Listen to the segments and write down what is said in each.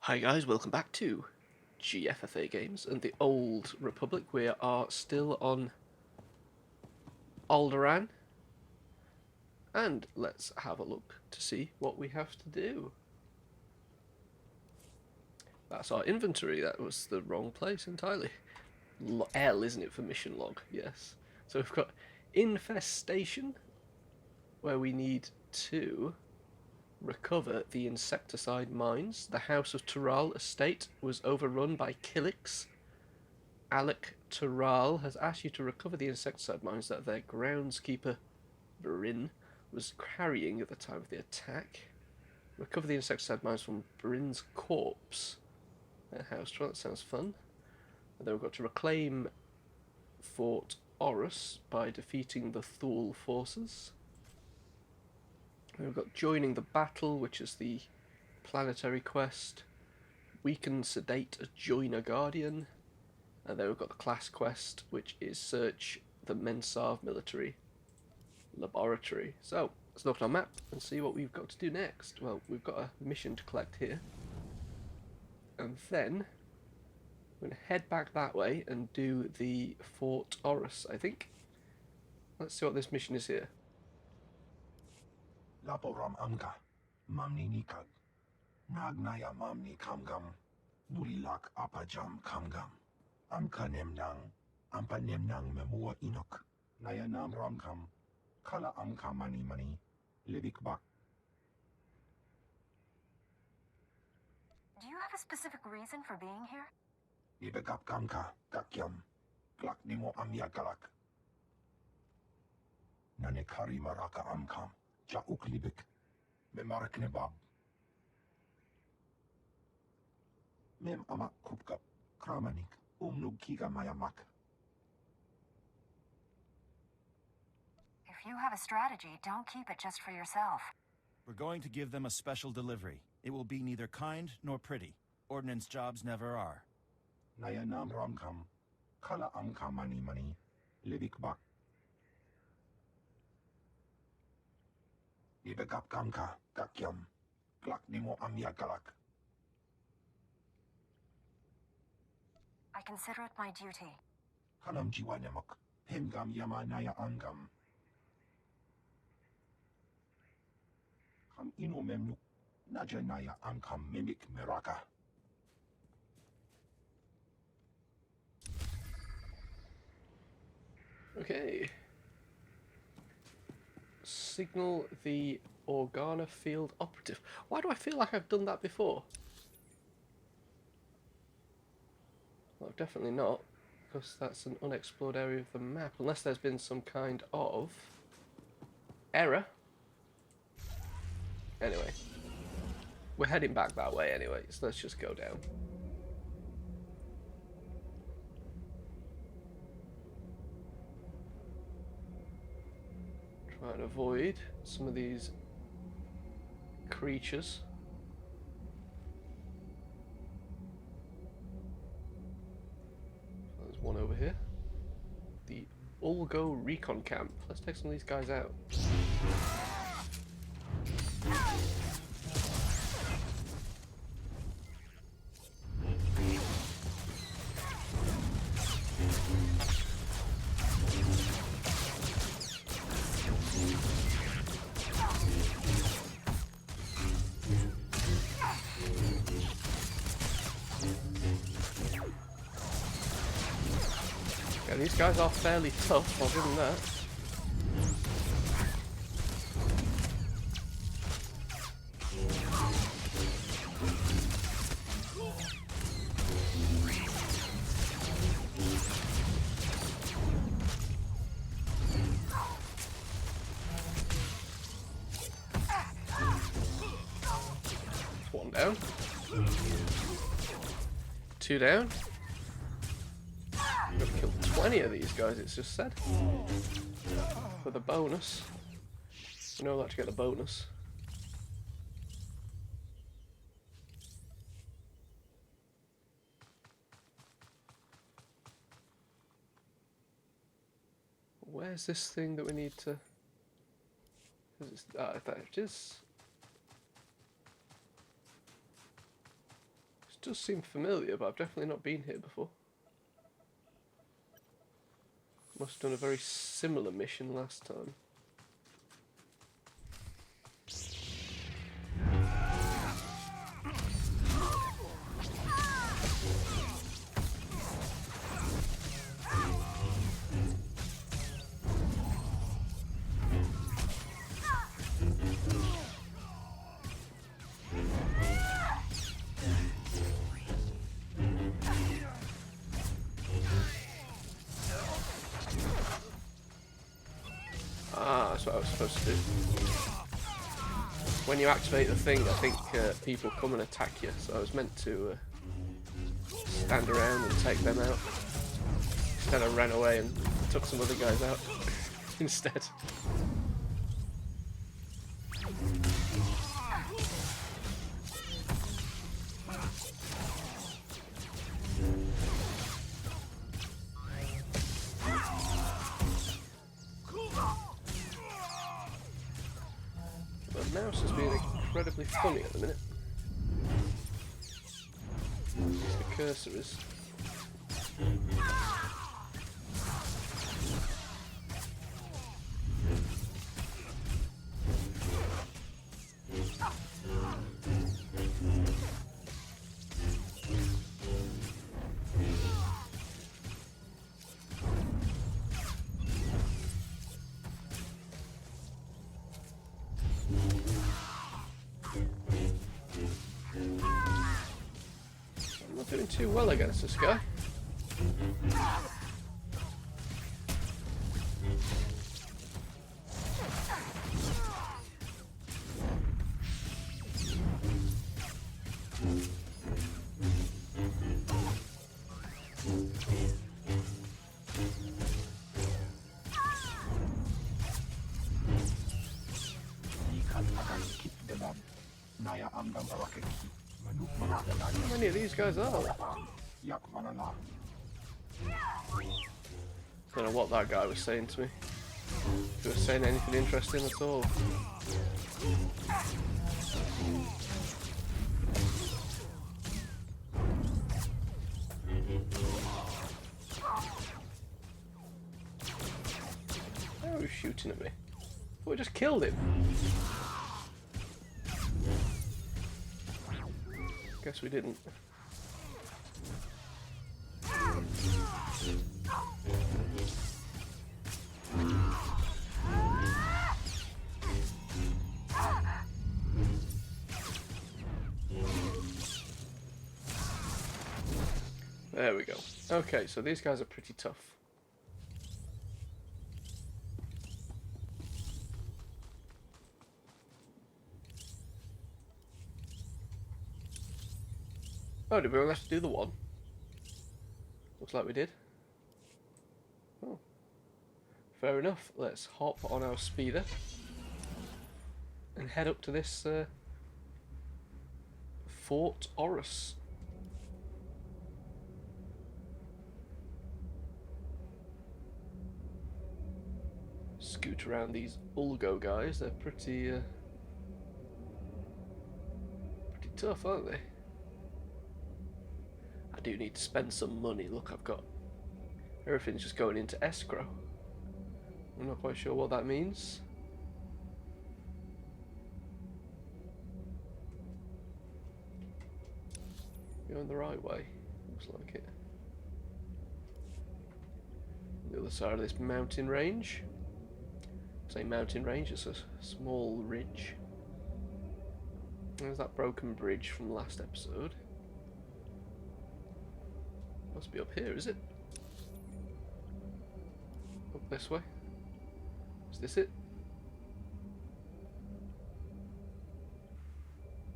Hi guys, welcome back to GFFA Games and the Old Republic. We are still on Alderaan, and let's have a look to see what we have to do. That's our inventory. That was the wrong place entirely. L, isn't it, for mission log? Yes. So we've got infestation, where we need to recover the insecticide mines. The House of Tural estate was overrun by Killix. Alec Tural has asked you to recover the insecticide mines that their groundskeeper, Bryn, was carrying at the time of the attack. Recover the insecticide mines from Bryn's corpse. House trial, that sounds fun. And then we've got to reclaim Fort Orus by defeating the Thule forces. We've got joining the battle, which is the planetary quest. Weaken, sedate, join a guardian. And then we've got the class quest, which is search the Mensav military laboratory. So let's look at our map and see what we've got to do next. Well, we've got a mission to collect here. And then we're going to head back that way and do the Fort Orus, I think. Let's see what this mission is here. Laporam amka, mamni nikag, nagnaya mamni kamgam, nulilak apajam kamgam, amka nemnang, ampa nemnang memua inok, naya nam ramkam, kala amka mani mani, libik bak. Do you have a specific reason for being here? Ibegap kamka, kakyam, klak nimo amya galak. Nanekari maraka amkam, ja uklibik, memarak nebab. Mem amak kupkap, kramanik, umnug kiga mayamak. If you have a strategy, don't keep it just for yourself. We're going to give them a special delivery. It will be neither kind nor pretty. Ordnance jobs never are. Naya nam ramkam, kala amka mani mani, libik bak. Ibegap kamka, kakyam, klak nimo amya galak. I consider it my duty. Hanam jiwa nemok, hemgam yama naya angam. Ham ino memnuk, naja naya angkam mimik meraka. Okay. Signal the Organa field operative. Why do I feel like I've done that before? Well, definitely not, because that's an unexplored area of the map, unless there's been some kind of error. Anyway, we're heading back that way anyway, so let's just go down. Try and avoid some of these creatures. There's one over here. The Ulgo Recon Camp. Let's take some of these guys out. Yeah, these guys are fairly tough, I'll give them that. One down. Two down. We've killed 20 of these guys, it's just said. For the bonus. We know that to get the bonus. Where's this thing that we need to... there it is. does seem familiar, but I've definitely not been here before. Must have done a very similar mission last time. Ah, that's what I was supposed to do. When you activate the thing, I think people come and attack you, so I was meant to stand around and take them out. Instead I ran away and took some other guys out instead. The mouse is being incredibly funny at the minute. The cursor is. I'm not doing too well against this guy. How many of these guys are there? Don't know what that guy was saying to me. If he was saying anything interesting at all. Oh, he was shooting at me. Oh, we just killed him. Guess we didn't. There we go. Okay, so these guys are pretty tough. Oh, did we only have to do the one? Looks like we did. Oh. Fair enough. Let's hop on our speeder and head up to this Fort Orus. Scoot around these Ulgo guys. They're pretty tough, aren't they? I do need to spend some money. Look, I've got everything's just going into escrow. I'm not quite sure what that means. Going the right way, looks like it. The other side of this mountain range. Say mountain range, it's a small ridge. There's that broken bridge from last episode. Must be up here, is it? Up this way? Is this it?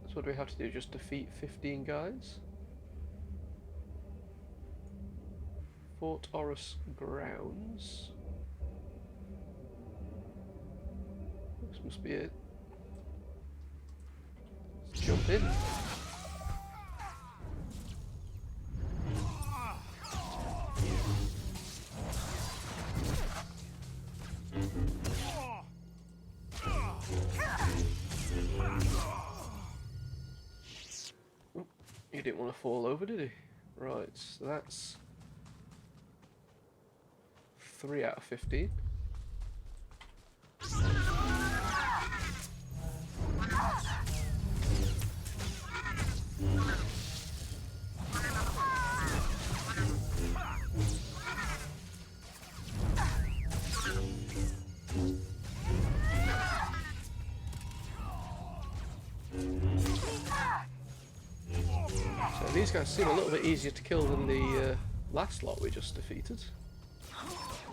So what do we have to do? Just defeat 15 guys? Fort Orus grounds. This must be it. Let's jump in. He didn't want to fall over, did he? Right, so that's 3 out of 15. So these guys seem a little bit easier to kill than the last lot we just defeated.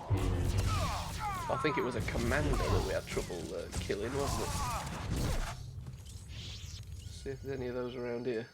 I think it was a commander that we had trouble killing, wasn't it? See if there's any of those around here.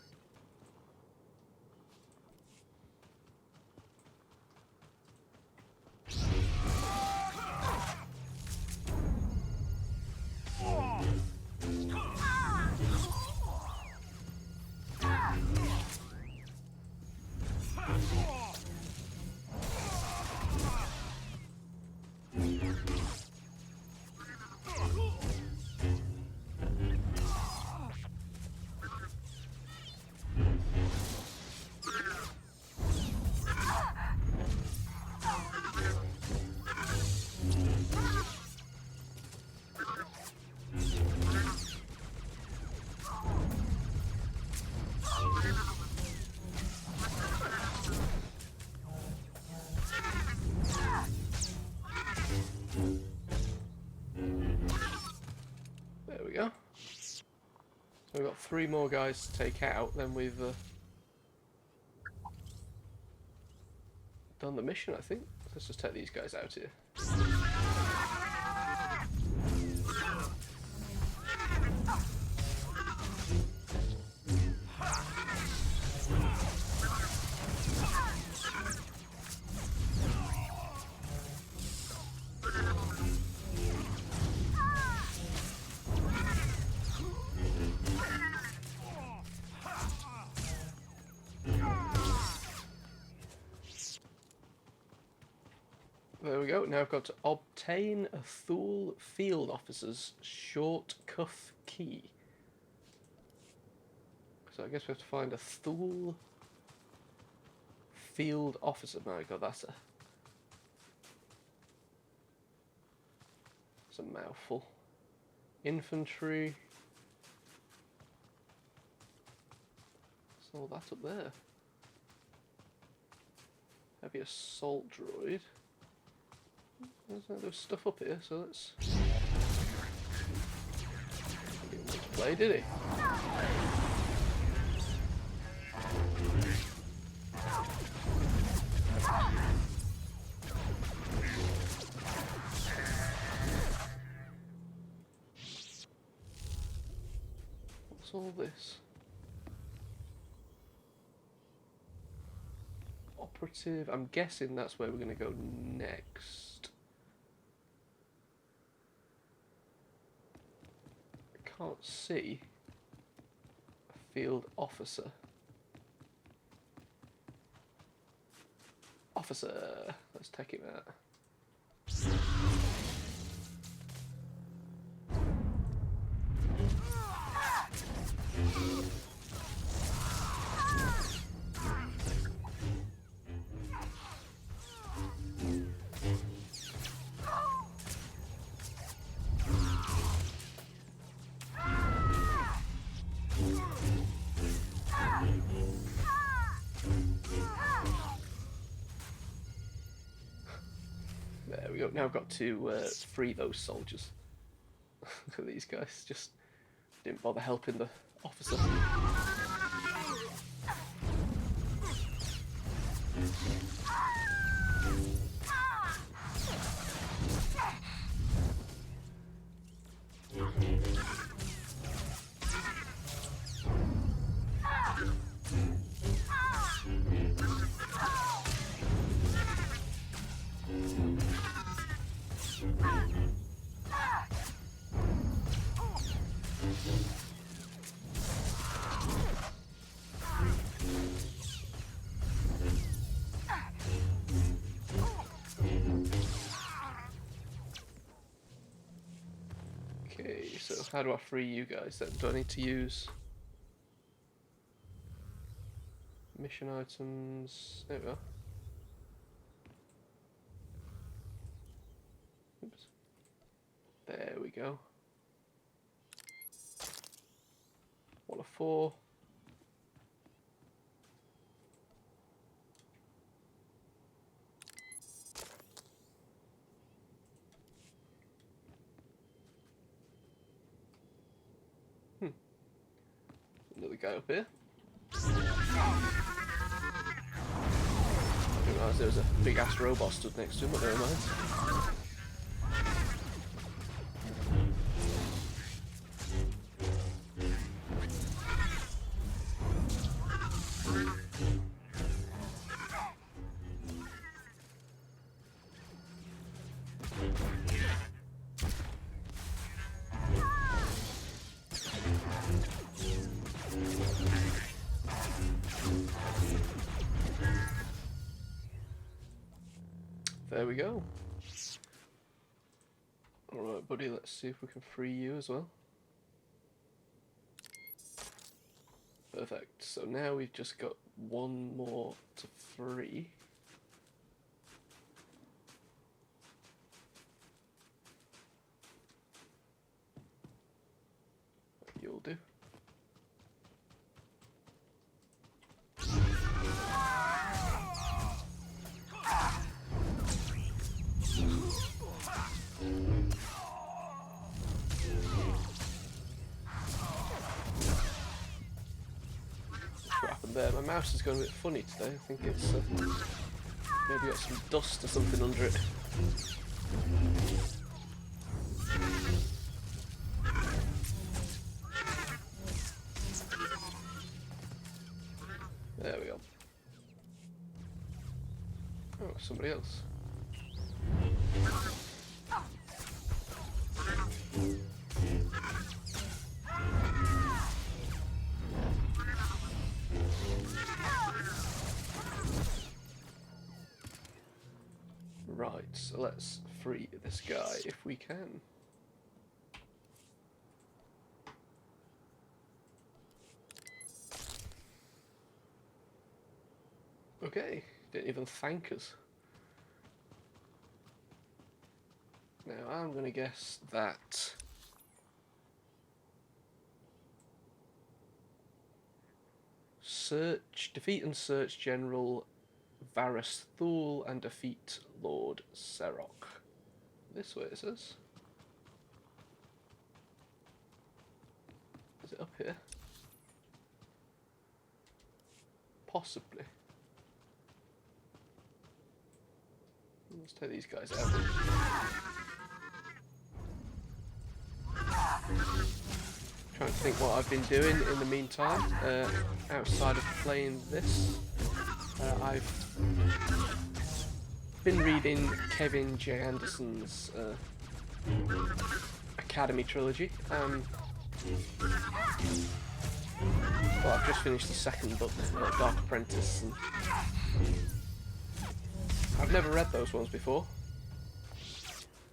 There we go. So we've got 3 more guys to take out, then we've done the mission, I think. Let's just take these guys out here. There we go. Now I've got to obtain a Thule Field Officer's short cuff key. So I guess we have to find a Thule Field Officer. My God, that's a mouthful. Infantry. What's all that up there? Heavy assault droid. There's stuff up here, so let's. He didn't want to play, did he? What's all this? Operative. I'm guessing that's where we're going to go next. Can't see a field officer. Officer, let's take him out. There we go. Now I've got to free those soldiers. Look at these guys. Just didn't bother helping the officer. Okay, so how do I free you guys then? Do I need to use... mission items. There we are. Oops. There we go. 1 of 4. Another guy up here. I didn't realise there was a big ass robot stood next to him, but never mind. There we go. Alright, buddy, let's see if we can free you as well. Perfect. So now we've just got one more to free. You'll do. What happened there? My mouse is going a bit funny today. I think it's maybe got some dust or something under it. There we go. Oh, somebody else. Right, so let's free this guy if we can. Okay, didn't even thank us. Now I'm going to guess that defeat and search General Varys Thule and defeat Lord Serok. This way it says. Is it up here? Possibly. Let's take these guys out. Trying to think what I've been doing in the meantime, outside of playing this. I've been reading Kevin J. Anderson's Academy trilogy. Well, I've just finished the second book, Dark Apprentice, and I've never read those ones before,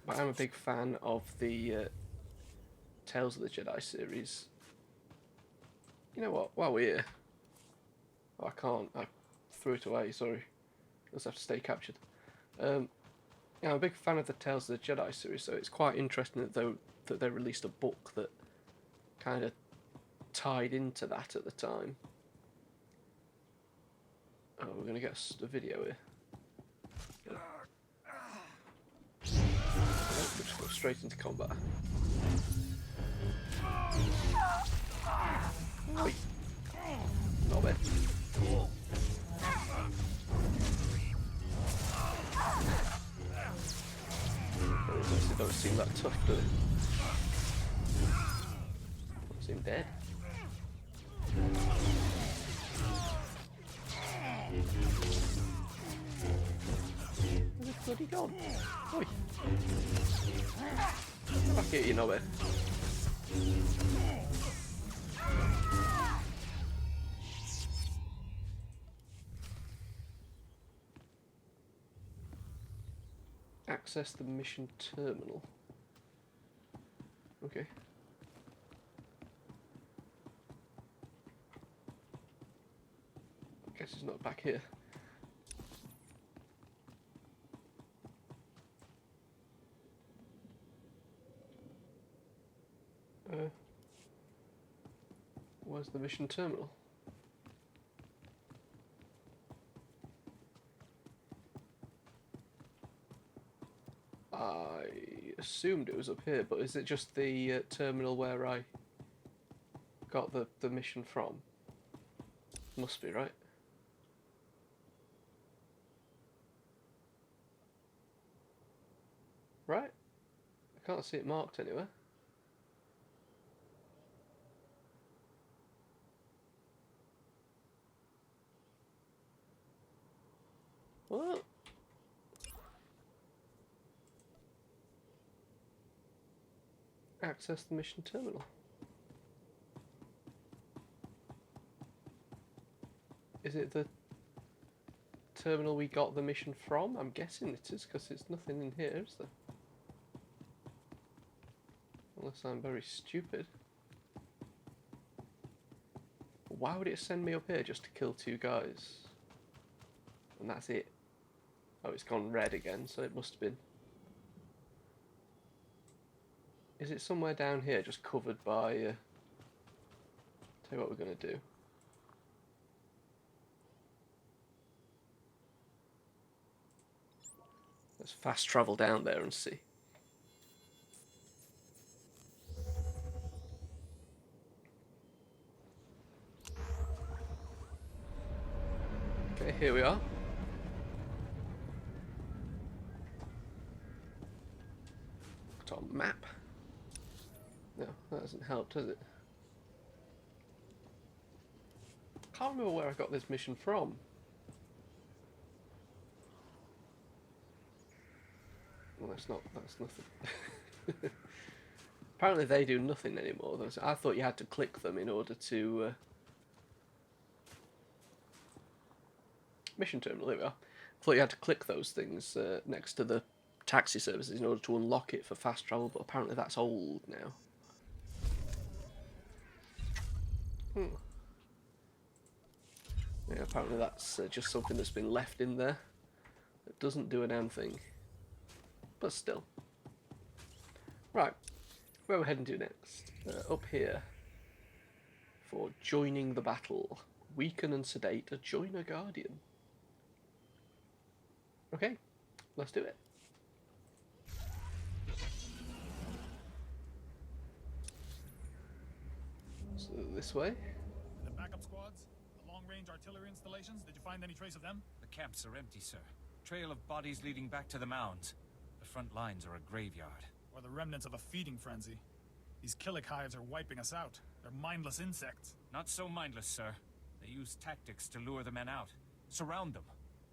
but I'm a big fan of the Tales of the Jedi series. You know what, while we're here... Oh, I can't, I threw it away, sorry. Does have to stay captured. Yeah, I'm a big fan of the Tales of the Jedi series, so it's quite interesting that they released a book that kind of tied into that at the time. Oh, we're going to get a video here. We'll just go straight into combat. Oi. Not bad. They don't seem that tough, do they? Don't seem dead. Where's the bloody gone? Oi! Get back here, you know it. Access the mission terminal. Okay. Guess he's not back here. Where's the mission terminal? I assumed it was up here, but is it just the terminal where I got the mission from? Must be, right? Right? I can't see it marked anywhere. What? Access the mission terminal. Is it the terminal we got the mission from? I'm guessing it is, because there's nothing in here, is there? Unless I'm very stupid. Why would it send me up here just to kill 2 guys? And that's it. Oh, it's gone red again, so it must have been. Is it somewhere down here, just covered by... Tell you what we're going to do. Let's fast travel down there and see. Okay, here we are. Put on map. No, that hasn't helped, has it? Can't remember where I got this mission from. Well, that's nothing. Apparently they do nothing anymore. I thought you had to click them in order to... Mission terminal, here we are. I thought you had to click those things next to the taxi services in order to unlock it for fast travel, but apparently that's old now. Yeah, apparently that's just something that's been left in there. It doesn't do a damn thing. But still. Right, where are we heading to next? Up here. For joining the battle. Weaken and sedate a joiner guardian. Okay, let's do it. So this way. The backup squads? The long-range artillery installations? Did you find any trace of them? The camps are empty, sir. Trail of bodies leading back to the mounds. The front lines are a graveyard. Or the remnants of a feeding frenzy? These Killik hives are wiping us out. They're mindless insects. Not so mindless, sir. They use tactics to lure the men out. Surround them.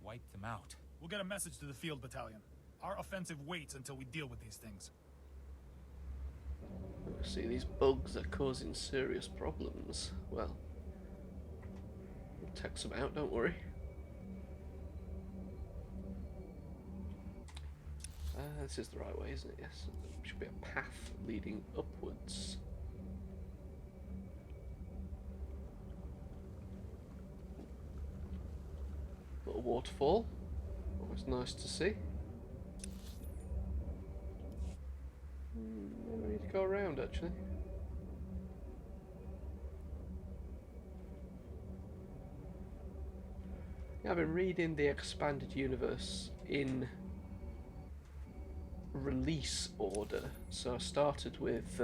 Wipe them out. We'll get a message to the field battalion. Our offensive waits until we deal with these things. See, these bugs are causing serious problems. Well, we'll take some out, don't worry. This is the right way, isn't it? Yes. There should be a path leading upwards. Little waterfall. Always nice to see. Maybe we need to go around, actually. Yeah, I've been reading the expanded universe in release order. So I started with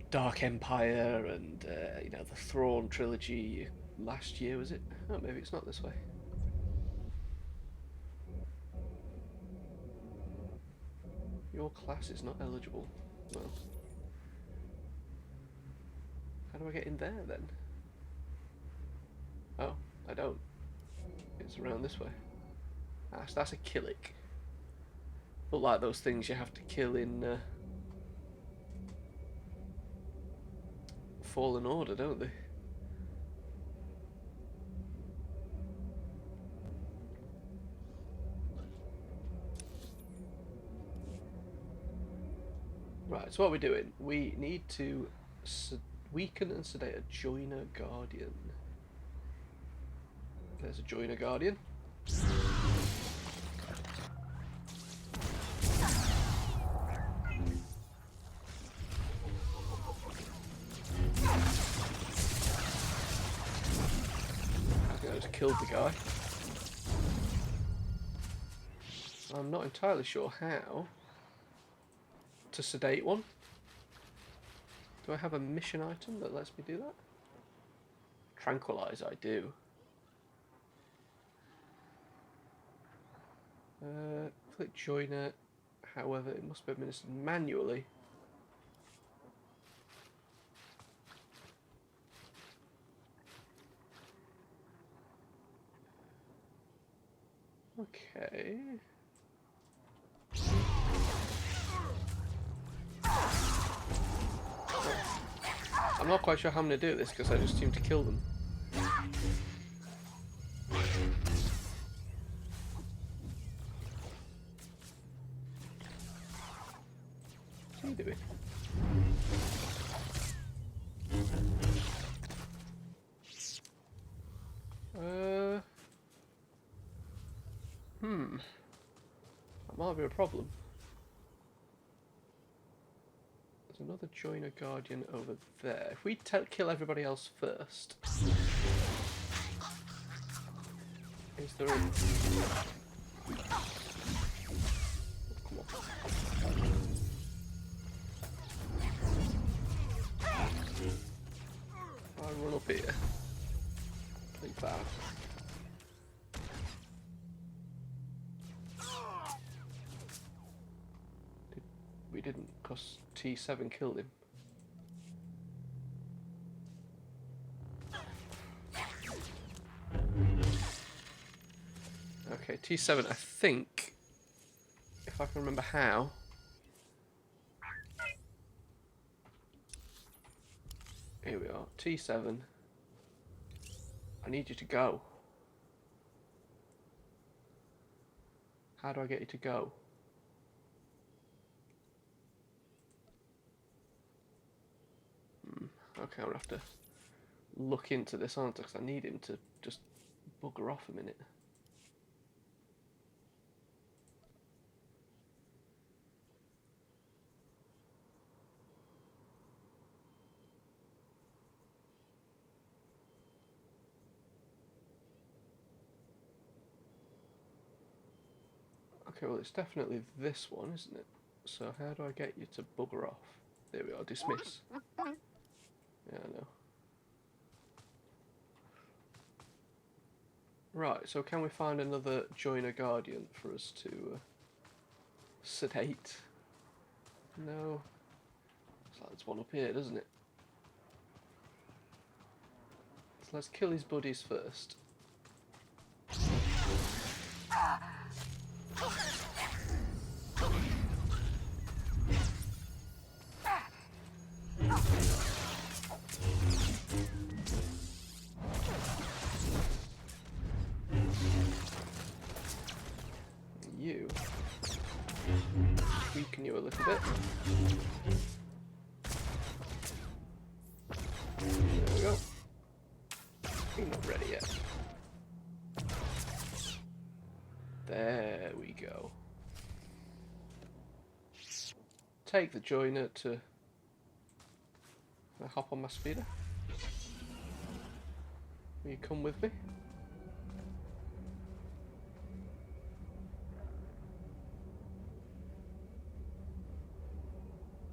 Dark Empire and you know, the Thrawn trilogy last year, was it? Oh, maybe it's not this way. Your class is not eligible. Well, how do I get in there then? Oh, I don't. It's around this way. That's a Killik. Look like those things you have to kill in Fallen Order, don't they? Right, so what we're doing, we need to Weaken and sedate a joiner guardian. There's a joiner guardian. I think I just killed the guy. I'm not entirely sure how to sedate one. Do I have a mission item that lets me do that? Tranquilize, I do. Click joiner, however, it must be administered manually. Okay. I'm not quite sure how I'm going to do this because I just seem to kill them. What's he doing? That might be a problem. There's another joiner guardian over there. If we kill everybody else first, is there a... Oh, come on. I run up here. Like that. We didn't, because T7 killed him. Okay, T7, I think, if I can remember how. Here we are, T7. I need you to go. How do I get you to go? Okay, I'm gonna have to look into this, aren't I? Because I need him to just bugger off a minute. Okay, well it's definitely this one, isn't it? So how do I get you to bugger off? There we are, dismiss. Yeah, I know. Right, so can we find another joiner guardian for us to sedate? No. Looks like there's one up here, doesn't it? So let's kill his buddies first. You weaken you a little bit. There we go. You're not ready yet. There we go. Take the joiner to hop on my speeder. Will you come with me?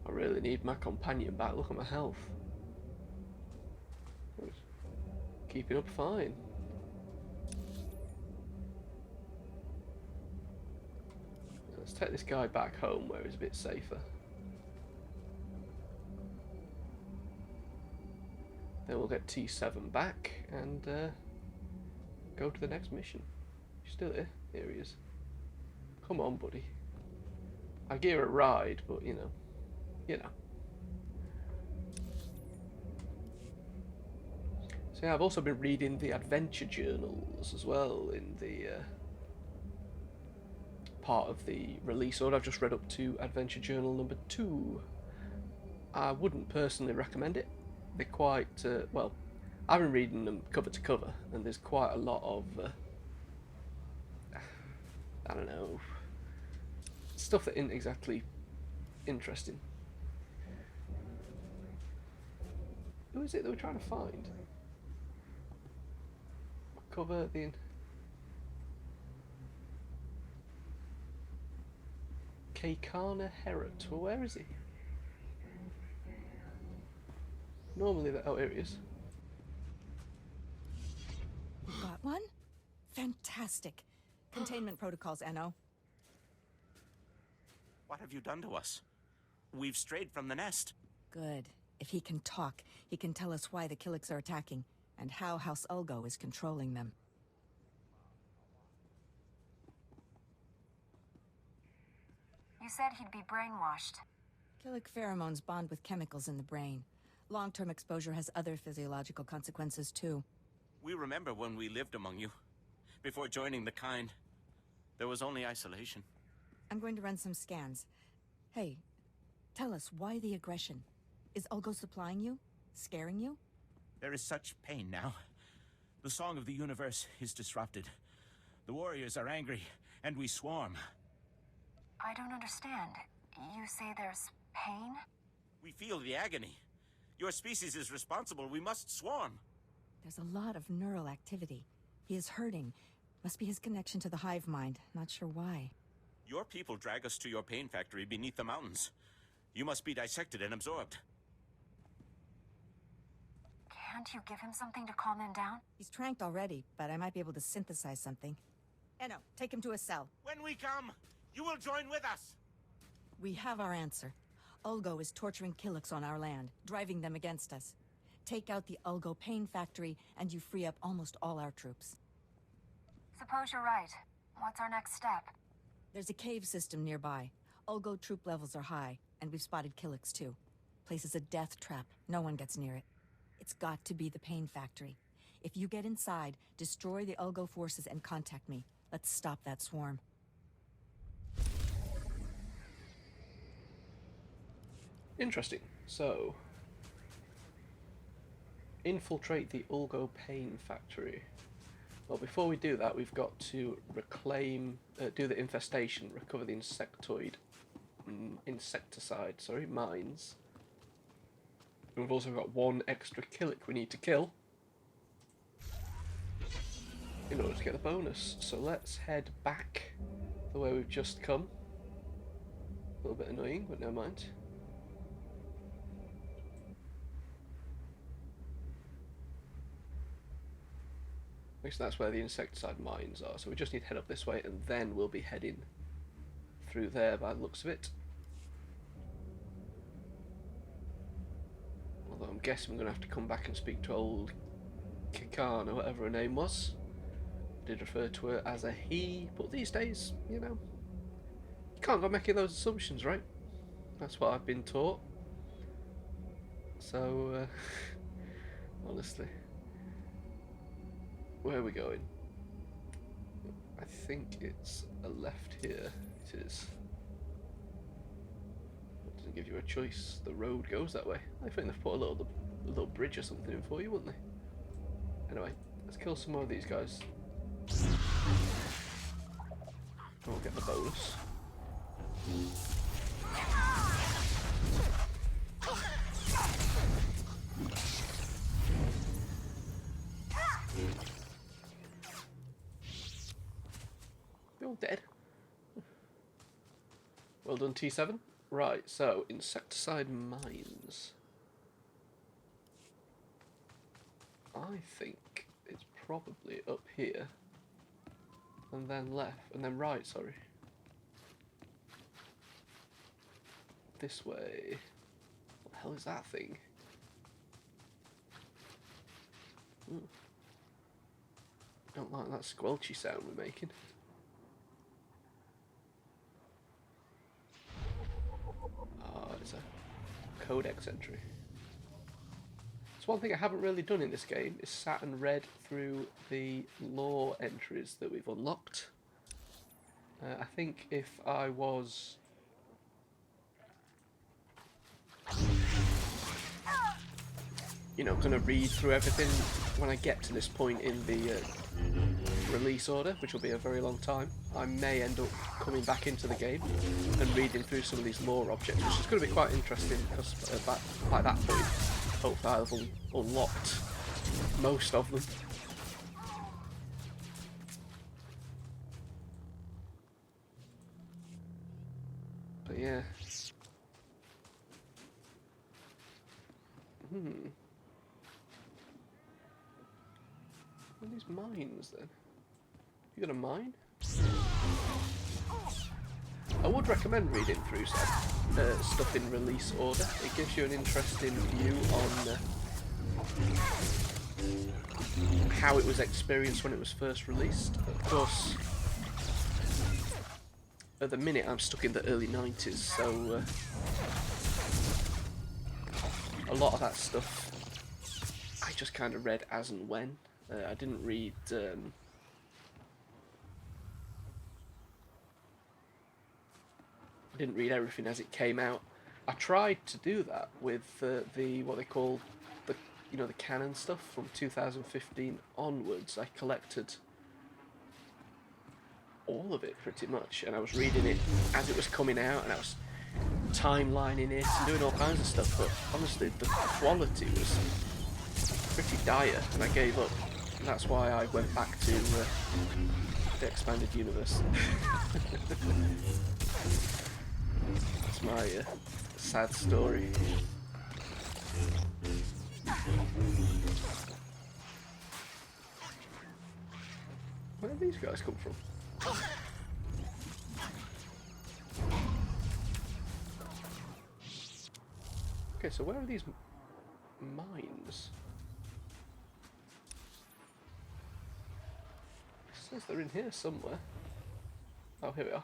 I really need my companion back. Look at my health. Keeping up fine. Let's take this guy back home where he's a bit safer. Then we'll get T7 back and go to the next mission. He's still here? Here he is. Come on, buddy. I gave her a ride, but you know. So yeah, I've also been reading the adventure journals as well in the part of the release order. I've just read up to adventure journal number 2. I wouldn't personally recommend it. they're quite well. I've been reading them cover to cover, and there's quite a lot of I don't know, stuff that isn't exactly interesting. Who is it that we're trying to find? Cover the. Keikana Herod. Well, where is he? Normally, oh, here he is. You got one? Fantastic. Containment protocols, Enno. What have you done to us? We've strayed from the nest. Good. If he can talk, he can tell us why the Killiks are attacking, and how House Ulgo is controlling them. You said he'd be brainwashed. Killik pheromones bond with chemicals in the brain. Long-term exposure has other physiological consequences, too. We remember when we lived among you. Before joining the kind, there was only isolation. I'm going to run some scans. Hey, tell us, why the aggression? Is Ulgo supplying you? Scaring you? There is such pain now. The song of the universe is disrupted. The warriors are angry, and we swarm. I don't understand. You say there's pain? We feel the agony. Your species is responsible. We must swarm. There's a lot of neural activity. He is hurting. Must be his connection to the hive mind. Not sure why. Your people drag us to your pain factory beneath the mountains. You must be dissected and absorbed. Can't you give him something to calm him down? He's tranked already, but I might be able to synthesize something. Enno, take him to a cell. When we come, you will join with us. We have our answer. Ulgo is torturing Killiks on our land, driving them against us. Take out the Ulgo pain factory, and you free up almost all our troops. Suppose you're right. What's our next step? There's a cave system nearby. Ulgo troop levels are high, and we've spotted Killiks too. Place is a death trap. No one gets near it. It's got to be the pain factory. If you get inside, destroy the Ulgo forces and contact me. Let's stop that swarm. Interesting. So, infiltrate the Ulgo pain factory. Well, before we do that, we've got to reclaim, do the infestation, recover the insecticide, mines. And we've also got one extra Killik we need to kill in order to get the bonus. So let's head back the way we've just come. A little bit annoying, but never mind. Because that's where the insecticide mines are, so we just need to head up this way and then we'll be heading through there by the looks of it. Although I'm guessing we're going to have to come back and speak to old Kikan or whatever her name was. I did refer to her as a he, but these days, you know, you can't go making those assumptions, right? That's what I've been taught. So, honestly. Where are we going? I think it's a left here. It is. It doesn't give you a choice. The road goes that way. I think they've put a little bridge or something in for you, wouldn't they? Anyway, let's kill some more of these guys. And we'll get the bonus. They're all dead. Well done, T7. Right, so insecticide mines. I think it's probably up here. And then left, and then right, sorry. This way. What the hell is that thing? Ooh. Don't like that squelchy sound we're making. It's a codex entry. So one thing I haven't really done in this game is sat and read through the lore entries that we've unlocked. I think if I was... you know, going to read through everything when I get to this point in the release order, which will be a very long time. I may end up coming back into the game and reading through some of these lore objects, which is going to be quite interesting because by that point, hopefully I'll have unlocked most of them. But yeah. What are these mines then? You got a mine? I would recommend reading through stuff in release order. It gives you an interesting view on how it was experienced when it was first released. Of course, at the minute I'm stuck in the early 90s, so a lot of that stuff I just kind of read as and when. I didn't read everything as it came out. I tried to do that with the what they call the the canon stuff from 2015 onwards. I collected all of it pretty much, and I was reading it as it was coming out, and I was timelining it and doing all kinds of stuff. But honestly, the quality was pretty dire, and I gave up. And that's why I went back to the expanded universe. That's my sad story. Where did these guys come from? Okay, so where are these mines? It says they're in here somewhere. Oh, here we are.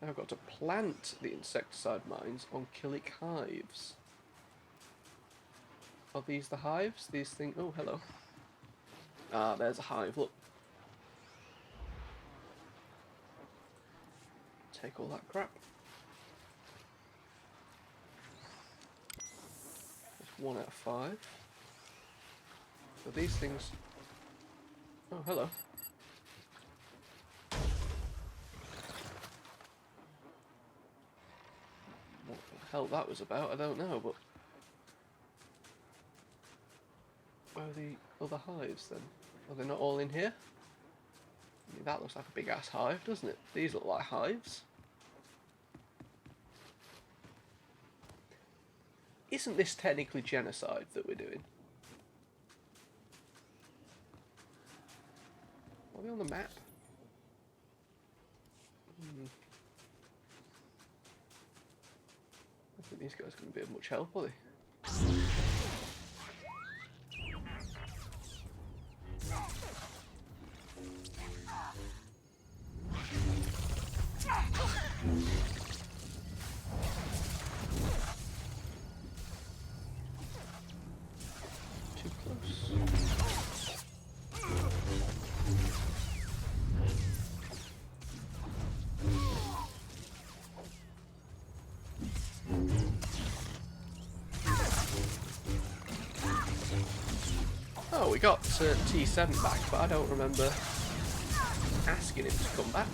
Now I've got to plant the insecticide mines on Killick hives. Are these the hives? These things... Oh, hello. Ah, there's a hive, look. Take all that crap. That's 1 out of 5. So these things... Oh, hello. What the hell that was about, I don't know, but... Where are the other hives then? Are they not all in here? I mean, that looks like a big ass hive, doesn't it? These look like hives. Isn't this technically genocide that we're doing? Are they on the map? I think these guys are going to be of much help, are they? Too close. Oh, we got T7 back, but I don't remember asking him to come back.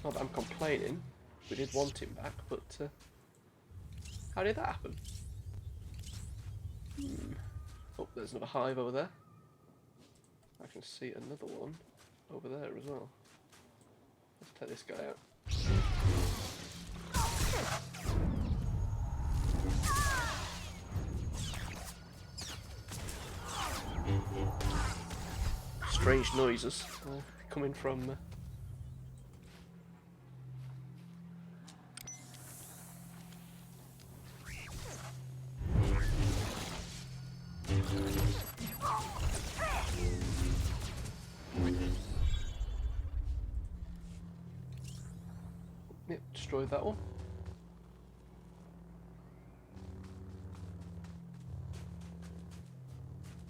Not that I'm complaining. We did want him back, but how did that happen? Oh, there's another hive over there. I can see another one over there as well. Let's take this guy out. Strange noises coming from... Yep, destroyed that one.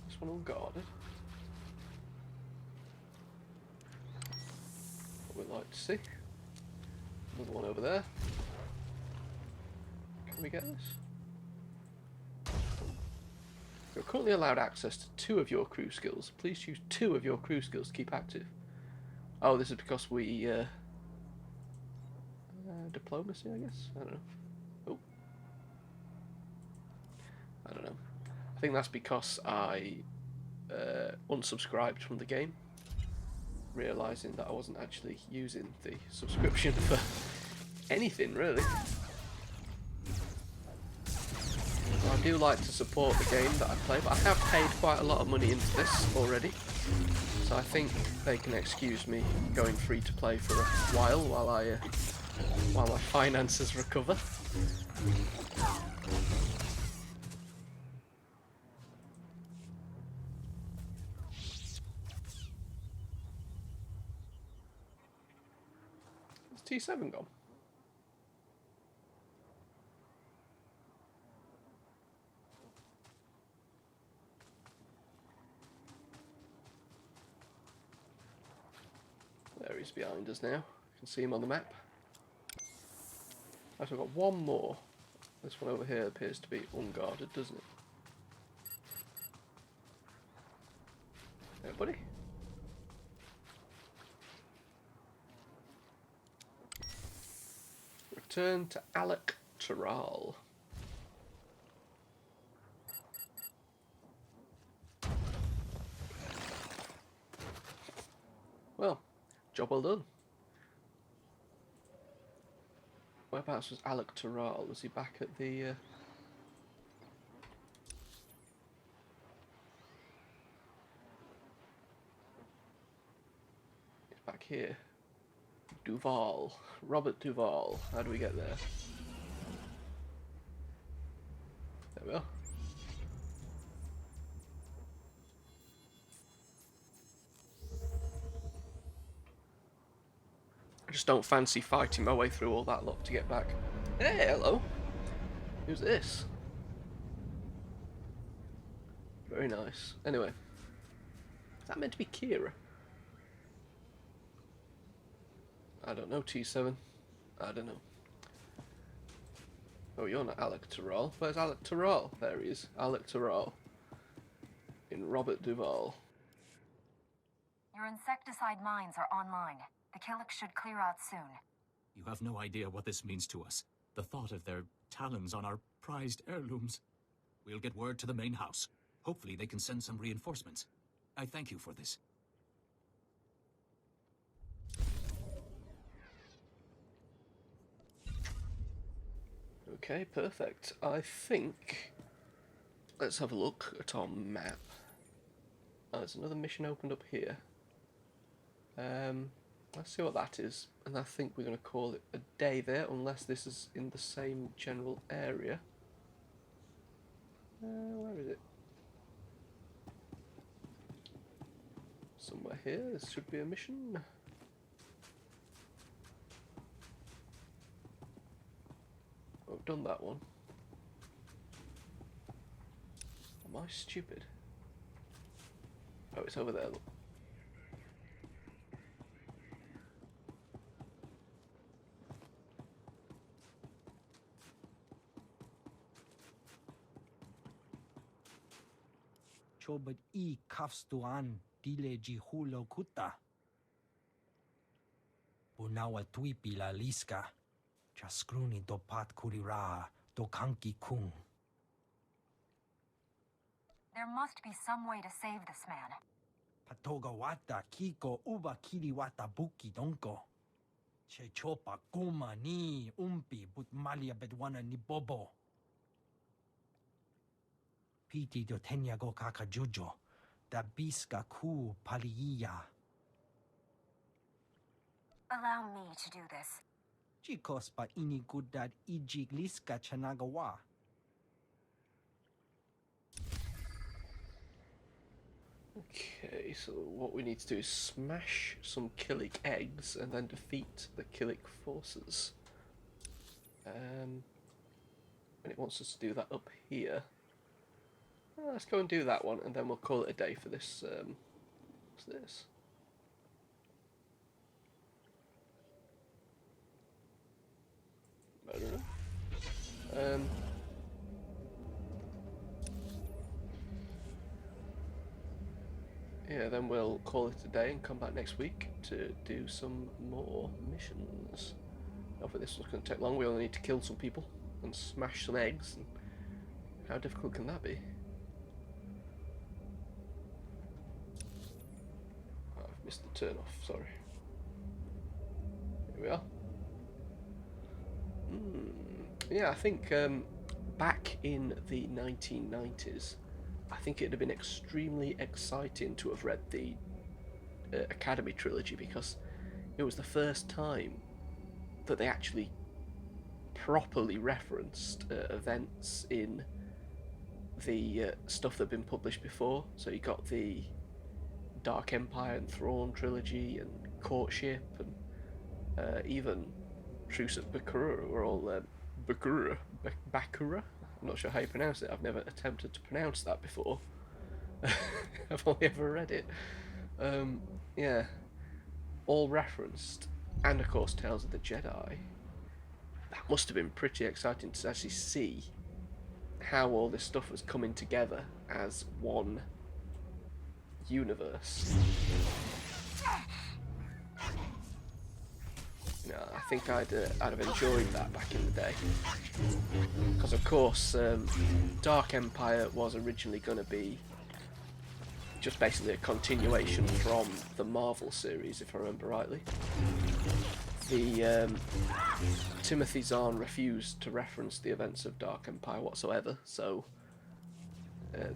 This one all guarded. don't like to see. Another one over there. Can we get this? You're currently allowed access to 2 of your crew skills. Please choose 2 of your crew skills to keep active. Oh, this is because we... diplomacy, I guess? I don't know. Oh. I don't know. I think that's because I unsubscribed from the game, realising that I wasn't actually using the subscription for anything, really. I do like to support the game that I play, but I have paid quite a lot of money into this already, so I think they can excuse me going free to play for a while my finances recover. Is T7 gone? There he's behind us now. You can see him on the map. I've got one more. This one over here appears to be unguarded, doesn't it? Hey, buddy. Return to Alderaan. Well, job well done. Whereabouts was Alderaan? Was he back at the... He's back here. Duval. Robert Duval. How do we get there? There we are. I just don't fancy fighting my way through all that lot to get back. Hey, hello. Who's this? Very nice. Anyway. Is that meant to be Kira? I don't know, T7. I don't know. Oh, you're not Alderaan. Where's Alderaan? There he is. Alderaan. In Robert Duval. Your insecticide mines are online. The Killick should clear out soon. You have no idea what this means to us. The thought of their talons on our prized heirlooms. We'll get word to the main house. Hopefully they can send some reinforcements. I thank you for this. Okay, perfect. I think... Let's have a look at our map. Oh, there's another mission opened up here. Let's see what that is. And I think we're going to call it a day there, unless this is in the same general area. Where is it? Somewhere here. This should be a mission. I've done that one. Am I stupid? Oh, it's over there, look. Chobat I kafstuan dile jihulo kuta. Bunawa tuipi la liska. Chaskruni dopat kurira dokanki kung. There must be some way to save this man. Patoga wata kiko uba kiriwata buki donko. Che chopa kuma ni umpi but malia bedwana ni bobo. Piti do tenya go kakajujo. Da biska ku paliya. Allow me to do this. Chikos pa ini gudad ijigliska chanagawa. Okay, so what we need to do is smash some Killick eggs and then defeat the Killick forces. And it wants us to do that up here. Let's go and do that one, and then we'll call it a day for this. What's this? Yeah, then we'll call it a day and come back next week to do some more missions. Hopefully this was going to take long. We only need to kill some people and smash some eggs. And how difficult can that be? Oh, I've missed the turn off, sorry. Here we are. Yeah, I think back in the 1990s, I think it'd have been extremely exciting to have read the Academy trilogy, because it was the first time that they actually properly referenced events in the stuff that had been published before. So you got the Dark Empire and Thrawn trilogy and Courtship and even Truce at Bakura were all Bakura. I'm not sure how you pronounce it. I've never attempted to pronounce that before. I've only ever read it. Yeah, all referenced, and of course Tales of the Jedi. That must have been pretty exciting to actually see how all this stuff was coming together as one universe. You know, I think I'd have enjoyed that back in the day, because of course Dark Empire was originally going to be just basically a continuation from the Marvel series, if I remember rightly. The Timothy Zahn refused to reference the events of Dark Empire whatsoever, so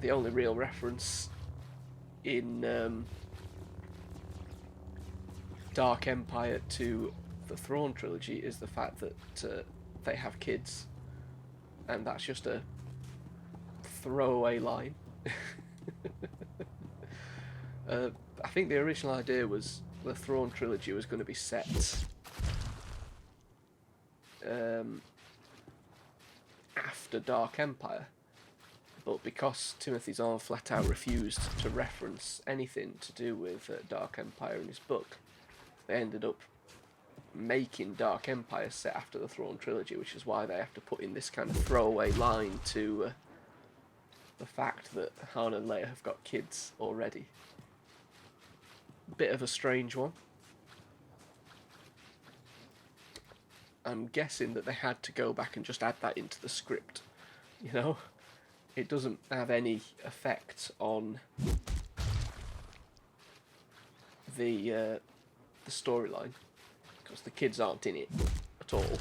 the only real reference in Dark Empire to the Thrawn trilogy is the fact that they have kids, and that's just a throwaway line. I think the original idea was the Thrawn trilogy was going to be set after Dark Empire, but because Timothy Zahn flat out refused to reference anything to do with Dark Empire in his book, they ended up making Dark Empire set after the Thrawn trilogy, which is why they have to put in this kind of throwaway line to the fact that Han and Leia have got kids already. Bit of a strange one. I'm guessing that they had to go back and just add that into the script, you know? It doesn't have any effect on the storyline, because the kids aren't in it at all.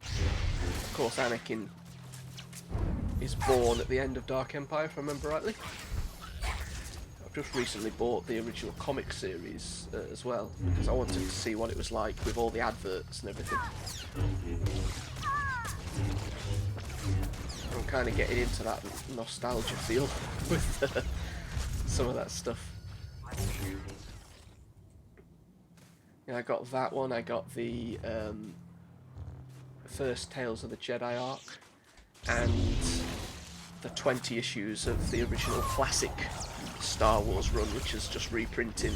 Of course, Anakin is born at the end of Dark Empire, if I remember rightly. I've just recently bought the original comic series as well, because I wanted to see what it was like with all the adverts and everything. I'm kind of getting into that nostalgia feel with some of that stuff. Yeah, I got that one. I got the first Tales of the Jedi arc and the 20 issues of the original classic Star Wars run, which is just reprinting.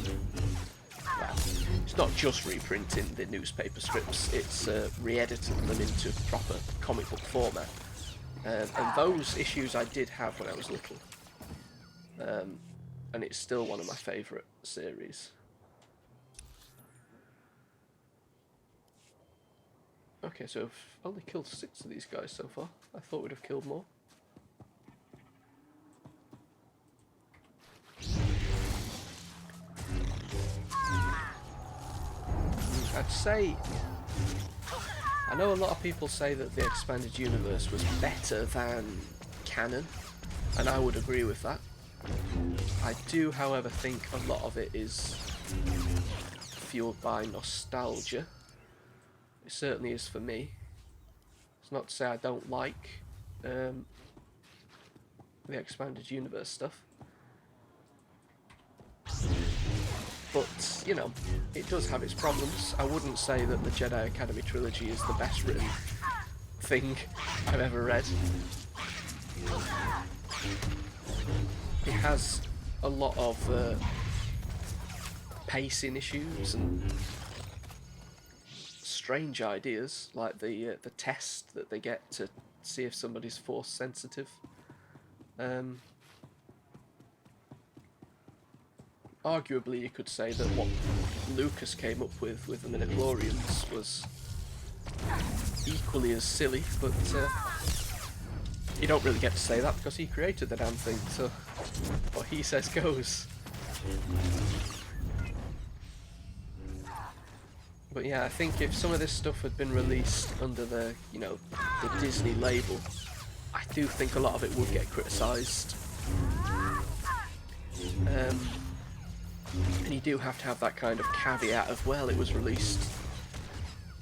Well, it's not just reprinting the newspaper strips, it's re-editing them into proper comic book format. And those issues I did have when I was little. And it's still one of my favourite series. Okay, so I've only killed 6 of these guys so far. I thought we'd have killed more. I'd say... I know a lot of people say that the expanded universe was better than canon, and I would agree with that. I do, however, think a lot of it is fueled by nostalgia. It certainly is for me. It's not to say I don't like the expanded universe stuff. But, you know, it does have its problems. I wouldn't say that the Jedi Academy trilogy is the best written thing I've ever read. It has a lot of pacing issues and strange ideas, like the test that they get to see if somebody's force sensitive. Arguably, you could say that what Lucas came up with the midichlorians was equally as silly, but you don't really get to say that because he created the damn thing, so what he says goes. But yeah, I think if some of this stuff had been released under the, you know, the Disney label, I do think a lot of it would get criticised. And you do have to have that kind of caveat of, well, it was released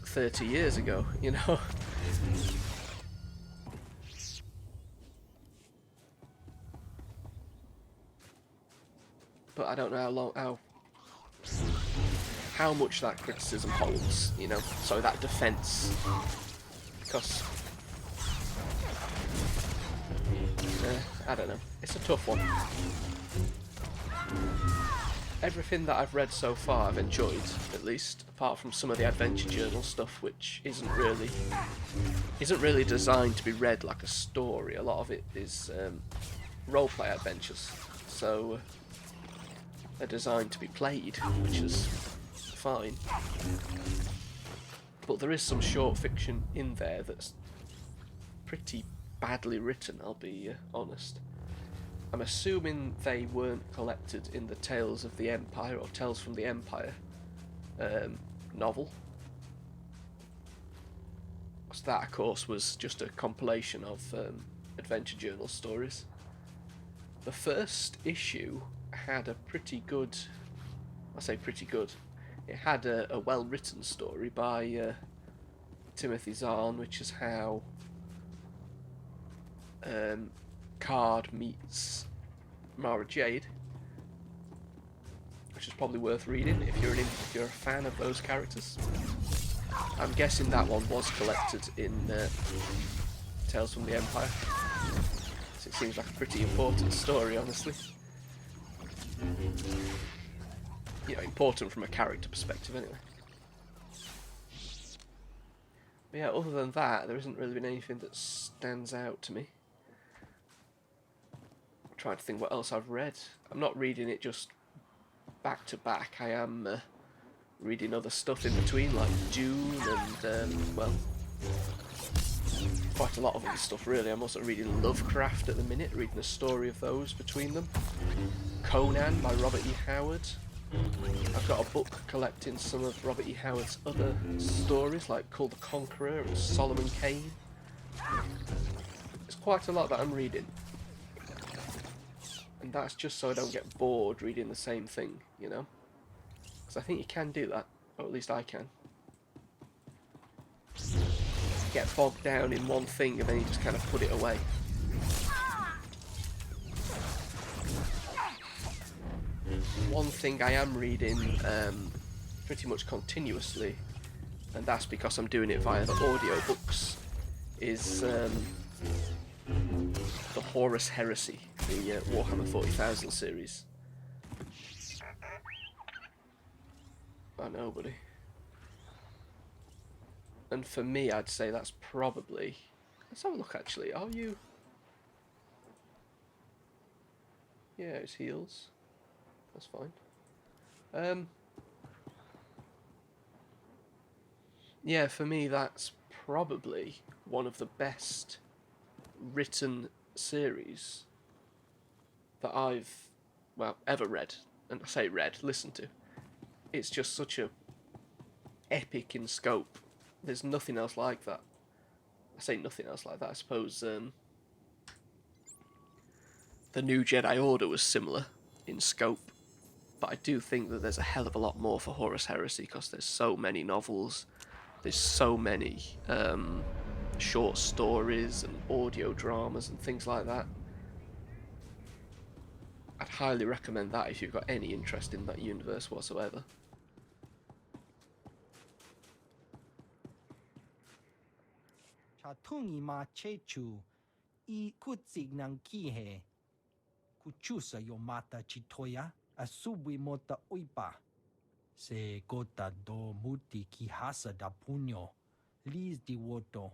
30 years ago, you know? But I don't know how much that criticism holds, you know, so that defence, because I don't know, it's a tough one. Everything that I've read so far I've enjoyed, at least, apart from some of the adventure journal stuff, which isn't really designed to be read like a story. A lot of it is roleplay adventures, so they're designed to be played, which is fine. But there is some short fiction in there that's pretty badly written, I'll be honest. I'm assuming they weren't collected in the Tales of the Empire or Tales from the Empire novel. So that, of course, was just a compilation of adventure journal stories. The first issue had a pretty good, I say pretty good, it had a well-written story by Timothy Zahn, which is how Card meets Mara Jade, which is probably worth reading if you're a fan of those characters. I'm guessing that one was collected in Tales from the Empire. So it seems like a pretty important story, honestly. You know, important from a character perspective, anyway. But yeah, other than that, there hasn't really been anything that stands out to me. Trying to think what else I've read. I'm not reading it just back to back. I am reading other stuff in between, like Dune and well, quite a lot of other stuff really. I'm also reading Lovecraft at the minute, reading a story of those between them. Conan by Robert E. Howard. I've got a book collecting some of Robert E. Howard's other stories, like Kull the Conqueror and Solomon Kane. It's quite a lot that I'm reading. And that's just so I don't get bored reading the same thing, you know? Because I think you can do that, or at least I can. Get bogged down in one thing and then you just kind of put it away. One thing I am reading pretty much continuously, and that's because I'm doing it via the audiobooks, is the Horus Heresy, the Warhammer 40,000 series. I know, buddy. And for me, I'd say that's probably... Let's have a look, actually. Are you... Yeah, it's heals. That's fine. Yeah, for me, that's probably one of the best written series that I've, well, ever read. And I say read, listened to. It's just such a epic in scope. There's nothing else like that. I say nothing else like that. I suppose the New Jedi Order was similar in scope, but I do think that there's a hell of a lot more for Horus Heresy because there's so many novels, there's so many short stories and audio dramas and things like that. I'd highly recommend that if you've got any interest in that universe whatsoever. Chatungi ma chechu I kutsig nang kihe. Kuchusa yo mata chitoya asubi mota uipa. Se gota do muti ki hasa da puño. Lis di woto.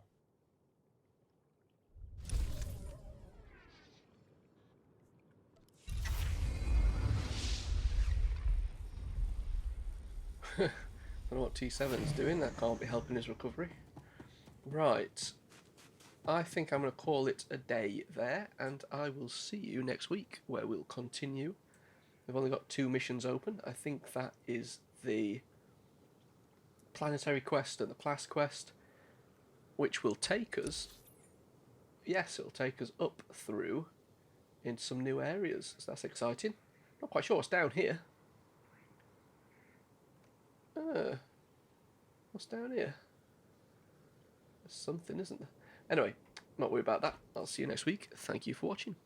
I don't know what T7's doing. That can't be helping his recovery. Right. I think I'm going to call it a day there, and I will see you next week, where we'll continue. We've only got 2 missions open. I think that is the planetary quest and the class quest, which will take us... Yes, it'll take us up through in some new areas, so that's exciting. Not quite sure what's down here. What's down here? There's something, isn't there? Anyway, not worry about that. I'll see you next week. Thank you for watching.